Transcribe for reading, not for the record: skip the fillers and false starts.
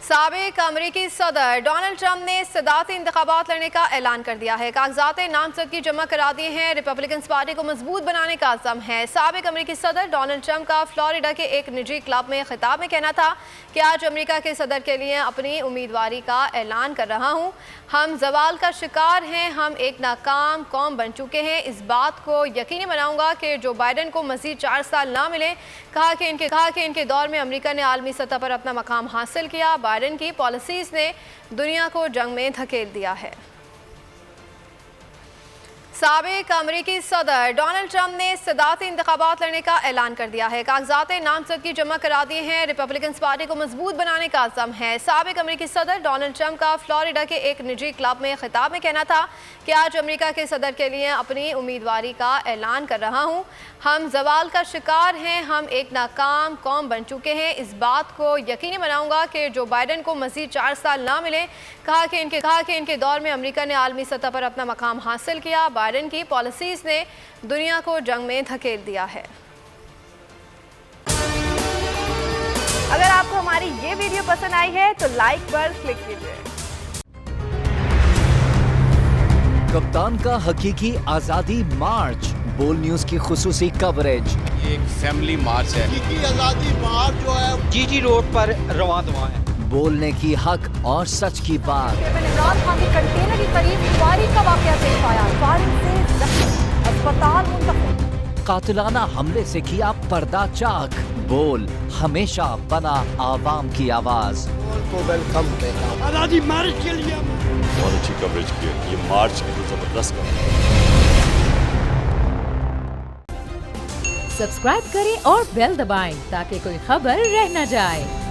साबिक अमरीकी सदर डोनाल्ड ट्रंप ने सदारती इंतखाबात लड़ने का ऐलान कर दिया है। कागजात नामजदगी जमा करा दिए हैं। रिपब्लिकन पार्टी को मजबूत बनाने का अज़्म है। साबिक अमरीकी सदर डोनाल्ड ट्रंप का फ्लोरिडा के एक निजी क्लब में खिताब में कहना था कि आज अमरीका के सदर के लिए अपनी उम्मीदवारी का ऐलान कर रहा हूँ। हम जवाल का शिकार हैं, हम एक नाकाम कौम बन चुके हैं। इस बात को यकीनी बनाऊंगा कि जो बाइडन को मज़ीद 4 साल ना मिले। कहा कि इनके दौर में अमरीका ने आलमी सतह पर अपना मकाम हासिल किया। बाइडन की पॉलिसीज ने दुनिया को जंग में धकेल दिया है। साबिक अमरीकी सदर डोनाल्ड ट्रंप ने सदारती इंतखाबात लड़ने का ऐलान कर दिया है। कागजात नामजदगी जमा करा दिए हैं। रिपब्लिकन पार्टी को मजबूत बनाने का अज़्म है। साबिक अमरीकी सदर डोनाल्ड ट्रंप का फ्लोरिडा के एक निजी क्लब में खिताब में कहना था कि आज अमरीका के सदर के लिए अपनी उम्मीदवारी का ऐलान कर रहा हूँ। हम जवाल का शिकार हैं, हम एक नाकाम कौम बन चुके हैं। इस बात को यकीनी बनाऊंगा कि जो बाइडन को मज़ीद 4 साल ना मिले। कहा कि इनके दौर में अमरीका ने आलमी सतह पर अपना मकाम हासिल किया। बाइडन की पॉलिसीज ने दुनिया को जंग में धकेल दिया है। अगर आपको हमारी ये वीडियो पसंद आई है तो लाइक पर क्लिक कीजिए। कप्तान का हकीकी आजादी मार्च, बोल न्यूज की खुसूसी कवरेज। ये एक फैमिली मार्च है। हकीकी आजादी मार्च जो है जीटी रोड पर रवां दवा है। बोलने की हक और सच की बात। इमरान खान के कंटेनर के करीब फायरिंग का वाकया पेश आया। फायरिंग से जख्मी, अस्पताल मुंतकिल। कातिलाना हमले से किया पर्दा चाक। बोल हमेशा बना आवाम की आवाज। को वेलकम कहता हूं। आजादी मार्च के लिए बहुत अच्छी कवरेज की है। ये मार्च की जबरदस्त सब्सक्राइब करें और बेल दबाएं ताकि कोई खबर रह न जाए।